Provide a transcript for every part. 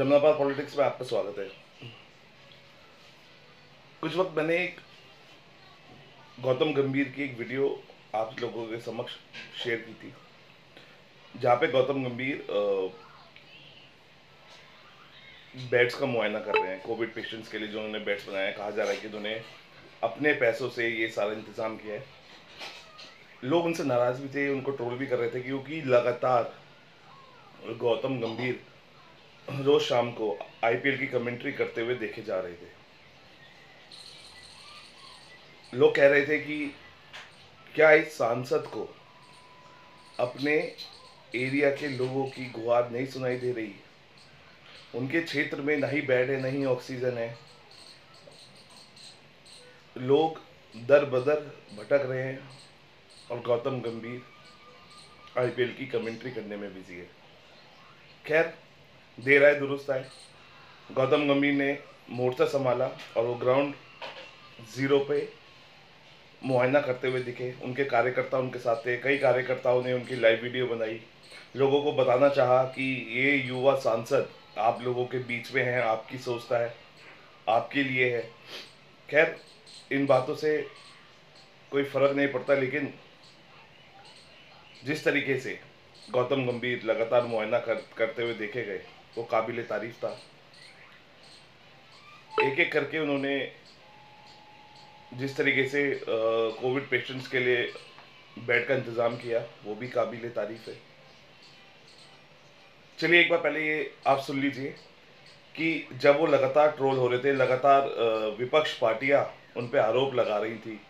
जमनाबाद politics में आपका स्वागत है। कुछ वक्त मैंने एक गौतम गंभीर की एक वीडियो आप लोगों के समक्ष शेयर की थी, जहाँ पे गौतम गंभीर बेड्स का मुआयना कर रहे हैं कोविड पेशेंट्स के लिए। जो उन्होंने बेड्स बनाए हैं, कहा जा रहा है कि उन्होंने अपने पैसों से ये सारा इंतजाम किया है। लोग उनसे नाराज भी थे, उनको ट्रोल भी कर रहे थे, क्योंकि लगातार गौतम गंभीर रोज शाम को आईपीएल की कमेंट्री करते हुए देखे जा रहे थे। लोग कह रहे थे कि क्या इस सांसद को अपने एरिया के लोगों की गुहार नहीं सुनाई दे रही? उनके क्षेत्र में ना ही बेड है, ना ही ऑक्सीजन है। लोग दर बदर भटक रहे हैं और गौतम गंभीर आईपीएल की कमेंट्री करने में बिजी है। खैर, देर आए दुरुस्त आए। गौतम गंभीर ने मोर्चा संभाला और वो ग्राउंड जीरो पे मुआयना करते हुए दिखे। उनके कार्यकर्ता उनके साथ थे। कई कार्यकर्ताओं ने उनकी लाइव वीडियो बनाई, लोगों को बताना चाहा कि ये युवा सांसद आप लोगों के बीच में है, आपकी सोचता है, आपके लिए है। खैर, इन बातों से कोई फर्क नहीं पड़ता, लेकिन जिस तरीके से गौतम गंभीर लगातार मुआयना करते हुए देखे गए, वो काबिल तारीफ था। एक एक करके उन्होंने जिस तरीके से कोविड पेशेंट्स के लिए बेड का इंतज़ाम किया, वो भी काबिल तारीफ है। चलिए एक बार पहले ये आप सुन लीजिए कि जब वो लगातार ट्रोल हो रहे थे, लगातार विपक्ष पार्टियां उन पे आरोप लगा रही थी,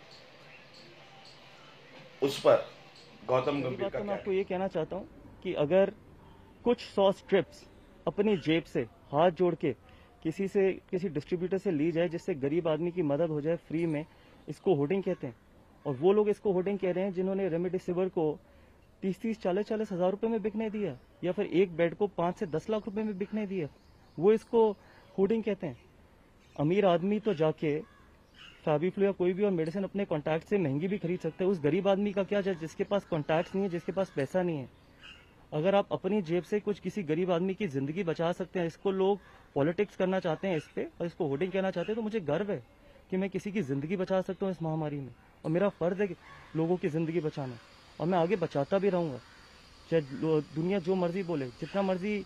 उस पर गौतम पहली गंभीर बात का तो मैं क्या आपको है। ये कहना चाहता हूँ कि अगर कुछ 100 स्ट्रिप्स अपनी जेब से हाथ जोड़ के किसी डिस्ट्रीब्यूटर से ली जाए, जिससे गरीब आदमी की मदद हो जाए फ्री में, इसको होर्डिंग कहते हैं। और वो लोग इसको होर्डिंग कह रहे हैं जिन्होंने रेमडेसिविर को 30-40 हजार रुपए में बिकने दिया, या फिर एक बेड को 5 से 10 लाख रुपए में बिकने दिया। वो इसको होर्डिंग कहते हैं। अमीर आदमी तो जाके फैबीफ्लू या कोई भी और मेडिसिन अपने कॉन्टैक्ट से महंगी भी खरीद सकते हैं। उस गरीब आदमी का क्या, जिसके पास कॉन्टैक्ट्स नहीं है, जिसके पास पैसा नहीं है। अगर आप अपनी जेब से कुछ किसी गरीब आदमी की जिंदगी बचा सकते हैं, इसको लोग पॉलिटिक्स करना चाहते हैं इस पे और इसको होर्डिंग कहना चाहते हैं, तो मुझे गर्व है कि मैं किसी की जिंदगी बचा सकता हूँ इस महामारी में। और मेरा फर्ज है कि लोगों की जिंदगी बचाना, और मैं आगे बचाता भी रहूंगा। चाहे दुनिया जो मर्जी बोले, जितना मर्जी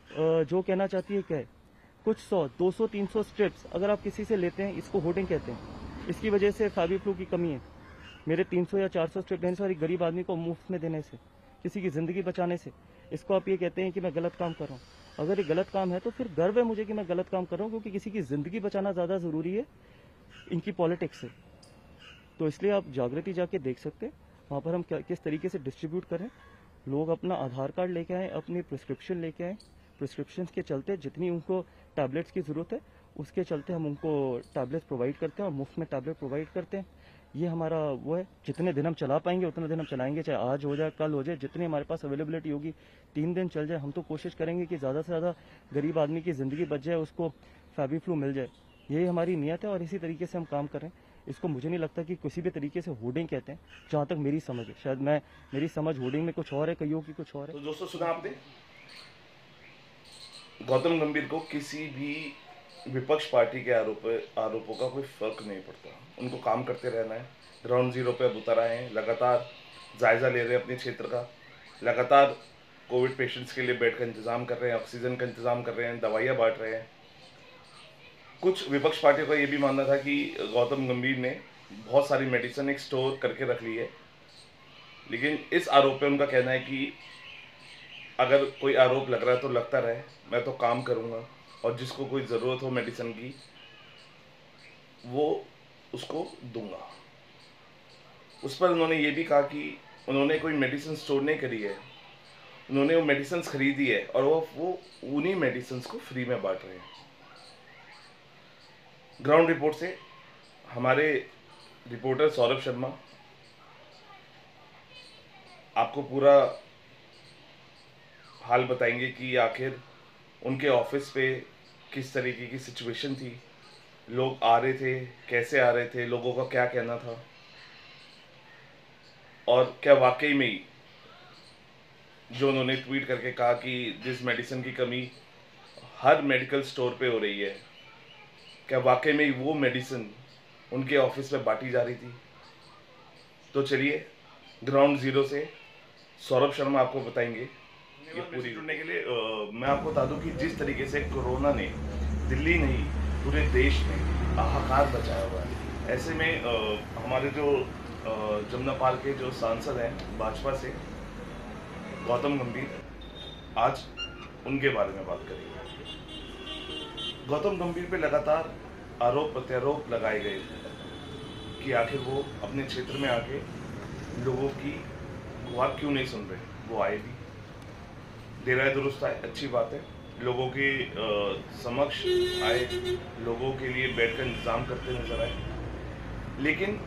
जो कहना चाहती है कहे। कुछ 100, 200, 300 स्ट्रिप्स अगर आप किसी से लेते हैं, इसको होर्डिंग कहते हैं। इसकी वजह से फैबीफ्लू की कमी है। मेरे 300 या 400 स्ट्रिप लेने से और एक गरीब आदमी को मुफ्त में देने से, किसी की जिंदगी बचाने से, इसको आप ये कहते हैं कि मैं गलत काम कर रहा हूँ। अगर ये गलत काम है तो फिर गर्व है मुझे कि मैं गलत काम कर रहा हूँ, क्योंकि किसी की जिंदगी बचाना ज्यादा जरूरी है इनकी पॉलिटिक्स से। तो इसलिए आप जागृति जाके देख सकते हैं वहां पर हम किस तरीके से डिस्ट्रीब्यूट करें। लोग अपना आधार कार्ड लेके आए, अपनी प्रिस्क्रिप्शन लेके आए। प्रिस्क्रिप्शन के चलते जितनी उनको टैबलेट्स की जरूरत है, उसके चलते हम उनको टैबलेट्स प्रोवाइड करते हैं और मुफ्त में टैबलेट प्रोवाइड करते हैं। ये हमारा वो है। जितने दिन हम चला पाएंगे उतने दिन हम चलाएंगे, चाहे आज हो जाए, कल हो जाए, जितनी हमारे पास अवेलेबिलिटी होगी, 3 दिन चल जाए। हम तो कोशिश करेंगे कि ज़्यादा से ज़्यादा गरीब आदमी की ज़िंदगी बच जाए, उसको फैबीफ्लू मिल जाए। यही हमारी नीयत है और इसी तरीके से हम काम कर रहे हैं। इसको मुझे नहीं लगता कि किसी भी तरीके से होर्डिंग कहते हैं, जहाँ तक मेरी समझ है। शायद मेरी समझ होर्डिंग में कुछ और है, कईयों की कुछ और है। तो दोस्तों, सुना आपने, गौतम गंभीर को किसी भी विपक्ष पार्टी के आरोपों का कोई फर्क नहीं पड़ता। उनको काम करते रहना है। ग्राउंड जीरो पे अब उतर आए हैं, लगातार जायजा ले रहे हैं अपने क्षेत्र का, लगातार कोविड पेशेंट्स के लिए बेड का इंतजाम कर रहे हैं, ऑक्सीजन का इंतजाम कर रहे हैं, दवाइयाँ बांट रहे हैं। कुछ विपक्ष पार्टियों का ये भी मानना था कि गौतम गंभीर ने बहुत सारी मेडिसिन एक स्टोर करके रख ली है, लेकिन इस आरोप पे उनका कहना है कि अगर कोई आरोप लग रहा है तो लगता रहे, मैं तो काम करूंगा और जिसको कोई ज़रूरत हो मेडिसिन की, वो उसको दूंगा। उस पर उन्होंने ये भी कहा कि उन्होंने कोई मेडिसिन स्टोर नहीं करी है, उन्होंने वो मेडिसिन खरीदी है और वो उन्हीं मेडिसिन को फ्री में बांट रहे हैं। ग्राउंड रिपोर्ट से हमारे रिपोर्टर सौरभ शर्मा आपको पूरा हाल बताएंगे कि आखिर उनके ऑफिस पे किस तरीके की सिचुएशन थी, लोग आ रहे थे, कैसे आ रहे थे, लोगों का क्या कहना था, और क्या वाकई में ही जो उन्होंने ट्वीट करके कहा कि जिस मेडिसिन की कमी हर मेडिकल स्टोर पे हो रही है, क्या वाकई में वो मेडिसिन उनके ऑफिस में बांटी जा रही थी? तो चलिए ग्राउंड जीरो से सौरभ शर्मा आपको बताएंगे ये पूरी। जुड़ने के लिए मैं आपको बता दूं कि जिस तरीके से कोरोना ने दिल्ली नहीं पूरे देश में हाहाकार बचाया हुआ है, ऐसे में हमारे जो जमुना पाल के जो सांसद हैं भाजपा से गौतम गंभीर, आज उनके बारे में बात करेंगे। गौतम गंभीर पे लगातार आरोप प्रत्यारोप लगाए गए कि आखिर वो अपने क्षेत्र में आके लोगों की गुहार क्यों नहीं सुन रहे। वो आए भी, देर आए दुरुस्त आए, अच्छी बात है। लोगों के समक्ष आए, लोगों के लिए बैठ कर इंतजाम करते नजर आए, लेकिन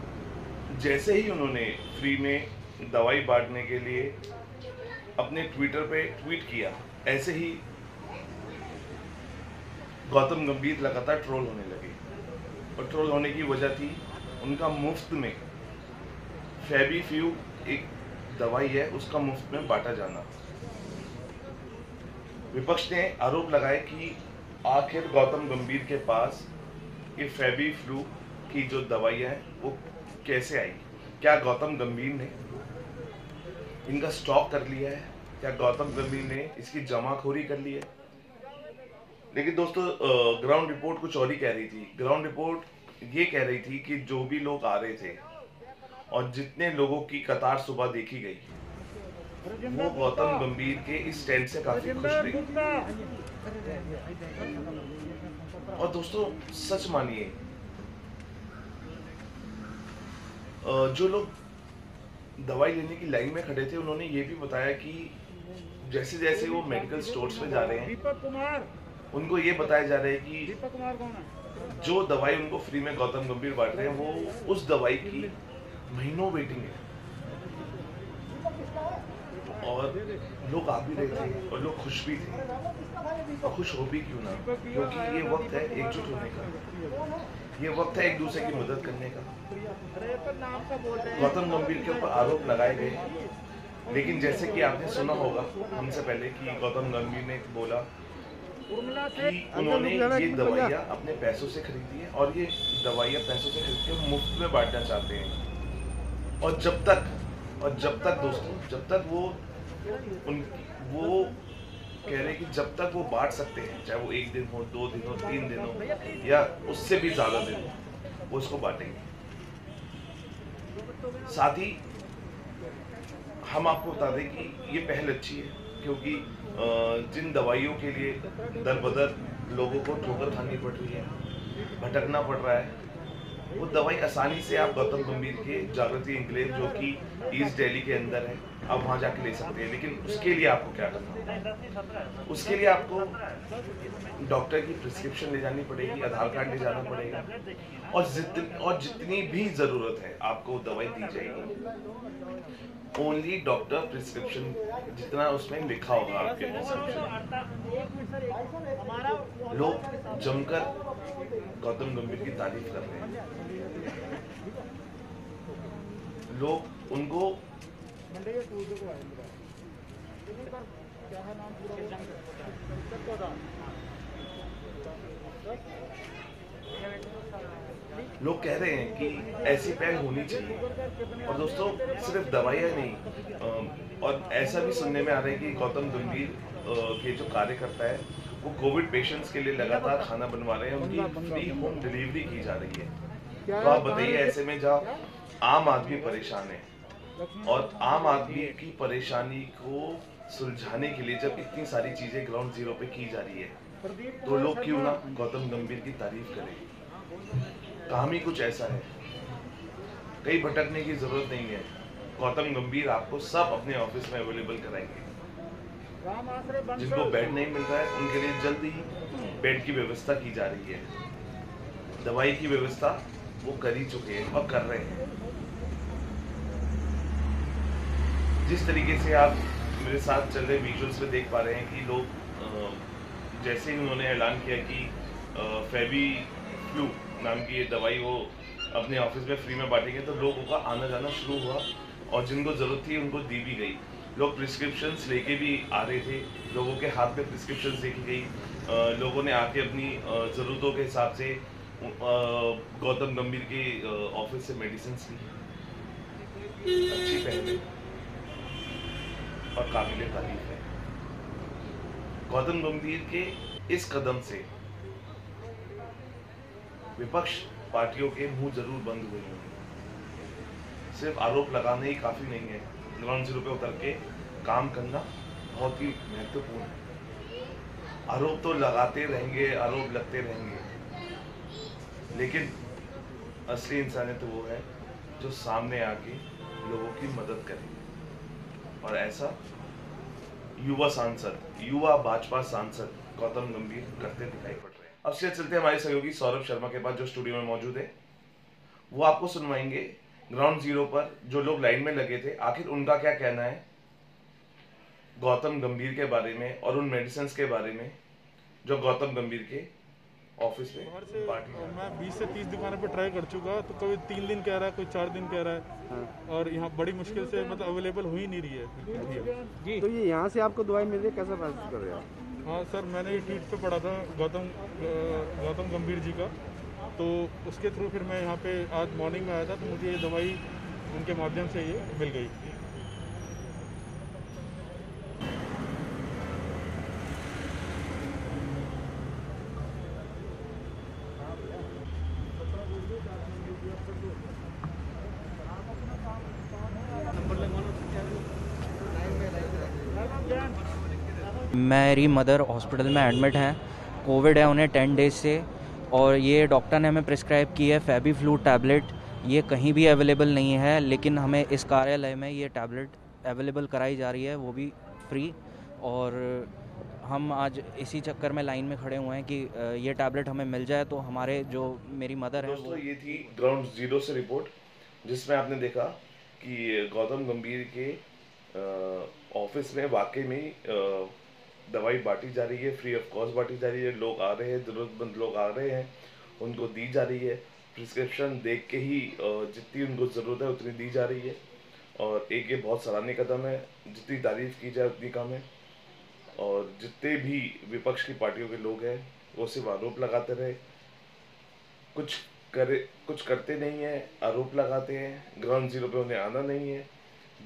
जैसे ही उन्होंने फ्री में दवाई बांटने के लिए अपने ट्विटर पे ट्वीट किया, ऐसे ही गौतम गंभीर लगातार ट्रोल होने लगे। और ट्रोल होने की वजह थी उनका मुफ्त में फेबीफ्यू एक दवाई है, उसका मुफ्त में बांटा जाना। विपक्ष ने आरोप लगाए कि आखिर गौतम गंभीर के पास ये फेबीफ्लू की जो दवाइयाँ हैं वो कैसे आई? क्या गौतम गंभीर ने इनका स्टॉक कर लिया है? क्या गौतम गंभीर ने इसकी जमाखोरी कर ली है? लेकिन दोस्तों, ग्राउंड रिपोर्ट कुछ और ही कह रही थी। ग्राउंड रिपोर्ट ये कह रही थी कि जो भी लोग आ रहे थे और जितने लोगों की कतार सुबह देखी गई, वो गौतम गंभीर के इस स्टैंड से काफी खुश थे। और दोस्तों सच मानिए, जो लोग दवाई लेने की लाइन में खड़े थे, उन्होंने ये भी बताया कि जैसे जैसे वो मेडिकल स्टोर्स में जा रहे हैं, उनको ये बताया जा रहा है कि जो दवाई उनको फ्री में गौतम गंभीर बांट रहे हैं, वो उस दवाई की महीनों वेटिंग है। और लोग आ भी रहे थे और लोग खुश भी थे, और खुश हो भी क्यों ना, क्योंकि ये वक्त है एकजुट होने का, ये वक्त है एक दूसरे की मदद करने का। गौतम गंभीर के ऊपर आरोप लगाए गए, लेकिन जैसे कि आपने सुना होगा हमसे पहले कि गौतम गंभीर ने बोला कि उन्होंने ये दवाइयाँ अपने पैसों से खरीदी है, और ये दवाइयाँ पैसों से खरीद के मुफ्त में बांटना चाहते हैं। और जब तक दोस्तों, जब तक वो कह रहे हैं कि जब तक वो बांट सकते हैं, चाहे वो 1 दिन हो, 2 दिन हो, 3 दिन हो, या उससे भी ज्यादा दिन हो, वो उसको बांटेंगे। साथ ही हम आपको बता दें कि ये पहल अच्छी है, क्योंकि जिन दवाइयों के लिए दर बदर लोगों को ठोकर खानी पड़ रही है, भटकना पड़ रहा है, वो दवाई आसानी से आप गौतम गंभीर के जागृति एन्क्लेव, जो कि ईस्ट दिल्ली के अंदर है, आप वहाँ जाके ले सकते हैं। लेकिन उसके लिए आपको क्या करना है? उसके लिए आपको डॉक्टर की प्रिस्क्रिप्शन ले जानी पड़ेगी, आधार कार्ड ले जाना पड़ेगा, और जितनी भी ज़रूरत है आपको दवाई दी जाएगी। ओनली डॉक्टर प्रिस्क्रिप्शन, जितना उसमें लिखा होगा आपके प्रिस्क्रिप्शन। लोग जमकर गौतम गंभीर की तारीफ कर रहे हैं, लोग उनको लोग कह रहे हैं कि ऐसी पहल होनी चाहिए। और दोस्तों सिर्फ दवाइयाँ नहीं, और ऐसा भी सुनने में आ रहा है कि गौतम गंभीर के जो कार्यकर्ता है वो कोविड पेशेंट्स के लिए लगातार खाना बनवा रहे हैं, उनकी फ्री होम डिलीवरी की जा रही है। तो आप बताइए, ऐसे में जहाँ आम आदमी परेशान है, और आम आदमी की परेशानी को सुलझाने के लिए जब इतनी सारी चीजें ग्राउंड जीरो पे की जा रही है, तो लोग क्यों ना गौतम गंभीर की तारीफ करें। काम ही कुछ ऐसा है, कहीं भटकने की जरूरत नहीं है। गौतम गंभीर आपको सब अपने ऑफिस में अवेलेबल कराएंगे। जिनको बेड नहीं मिल रहा है उनके लिए जल्दी ही बेड की व्यवस्था की जा रही है। दवाई की व्यवस्था वो कर ही चुके हैं और कर रहे हैं। जिस तरीके से आप मेरे साथ चल रहे विजुअल्स में देख पा रहे हैं कि लोग, जैसे ही उन्होंने ऐलान किया कि फेबीफ्लू नाम की ये दवाई वो अपने ऑफिस में फ्री में बांटेंगे, तो लोगों का आना जाना शुरू हुआ, और जिनको ज़रूरत थी उनको दी भी गई। लोग प्रिस्क्रिप्शंस लेके भी आ रहे थे, लोगों के हाथ में प्रिस्क्रिप्शंस देखी गई, लोगों ने आके अपनी ज़रूरतों के हिसाब से गौतम गंभीर के ऑफिस से मेडिसिन ली, अच्छी पहले और काबिल तारीफ है। गौतम गंभीर के इस कदम से विपक्ष पार्टियों के मुंह जरूर बंद हुए होंगे। सिर्फ आरोप लगाना ही काफी नहीं है, ग्राउंड जीरो पे उतर के काम करना बहुत ही महत्वपूर्ण है। आरोप तो लगाते रहेंगे, आरोप लगते रहेंगे, लेकिन असली इंसानियत तो वो है जो सामने आके लोगों की मदद करे, और ऐसा युवा भाजपा सांसद गौतम गंभीर करते दिखाई पड़ रहे हैं। अब से चलते हमारे सहयोगी सौरभ शर्मा के पास, जो स्टूडियो में मौजूद है। वो आपको सुनवाएंगे ग्राउंड जीरो पर जो लोग लाइन में लगे थे, आखिर उनका क्या कहना है गौतम गंभीर के बारे में और उन मेडिसिन के बारे में जो गौतम गंभीर के ऑफिस में बांटी जा रही है। मैं 20 से 30 दुकानों पे ट्राई कर चुका, तो कोई 3 दिन कह रहा है, कोई 4 दिन कह रहा है। हाँ। और यहाँ बड़ी मुश्किल से मतलब अवेलेबल हो ही नहीं रही है जी। तो ये यहाँ से आपको दवाई मिल रही है, कैसा महसूस कर रहे हो आप? हाँ सर, मैंने ये ट्वीट पे पढ़ा था गौतम गंभीर जी का, तो उसके थ्रू फिर मैं यहाँ पे आज मॉर्निंग में आया था, तो मुझे ये दवाई उनके माध्यम से ये मिल गई। मेरी मदर हॉस्पिटल में एडमिट हैं, कोविड है उन्हें 10 डेज से, और ये डॉक्टर ने हमें प्रिस्क्राइब की है फेबीफ्लू टैबलेट। ये कहीं भी अवेलेबल नहीं है, लेकिन हमें इस कार्यालय में ये टैबलेट अवेलेबल कराई जा रही है, वो भी फ्री। और हम आज इसी चक्कर में लाइन में खड़े हुए हैं कि ये टैबलेट हमें मिल जाए, तो हमारे जो मेरी मदर है दोस्तों, ये थी ग्राउंड जीरो से रिपोर्ट, जिसमें आपने देखा कि गौतम गंभीर के ऑफिस में वाकई में दवाई बांटी जा रही है, फ्री ऑफ कॉस्ट बांटी जा रही है। लोग आ रहे हैं, ज़रूरतमंद लोग आ रहे हैं, उनको दी जा रही है। प्रिस्क्रिप्शन देख के ही जितनी उनको ज़रूरत है उतनी दी जा रही है, और एक ये बहुत सराहनीय कदम है। जितनी तारीफ की जाए उतनी कम है। और जितने भी विपक्ष की पार्टियों के लोग हैं वो सिर्फ आरोप लगाते रहे, कुछ करते नहीं है, आरोप लगाते हैं। ग्राउंड जीरो पे उन्हें आना नहीं है,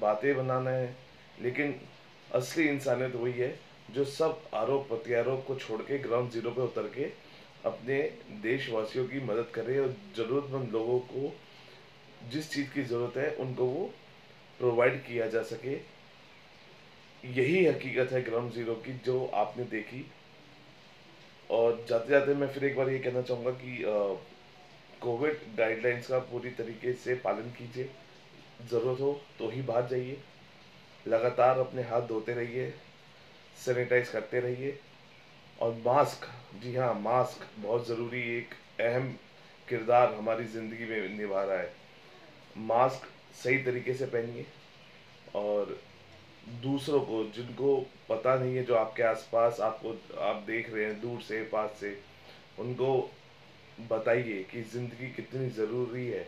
बातें बनाना है। लेकिन असली इंसानियत वही है जो सब आरोप प्रत्यारोप को छोड़ के ग्राउंड जीरो पे उतर के अपने देशवासियों की मदद करे, और ज़रूरतमंद लोगों को जिस चीज़ की ज़रूरत है उनको वो प्रोवाइड किया जा सके। यही हकीकत है ग्राउंड जीरो की जो आपने देखी। और जाते जाते मैं फिर एक बार ये कहना चाहूँगा कि कोविड गाइडलाइंस का पूरी तरीके से पालन कीजिए। ज़रूरत हो तो ही बाहर जाइए, लगातार अपने हाथ धोते रहिए, सैनिटाइज करते रहिए, और मास्क, जी हाँ, मास्क बहुत ज़रूरी, एक अहम किरदार हमारी ज़िंदगी में निभा रहा है। मास्क सही तरीके से पहनिए, और दूसरों को जिनको पता नहीं है, जो आपके आसपास आप देख रहे हैं दूर से पास से, उनको बताइए कि ज़िंदगी कितनी ज़रूरी है,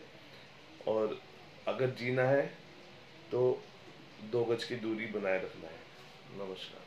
और अगर जीना है तो 2 गज की दूरी बनाए रखना है। नमस्कार।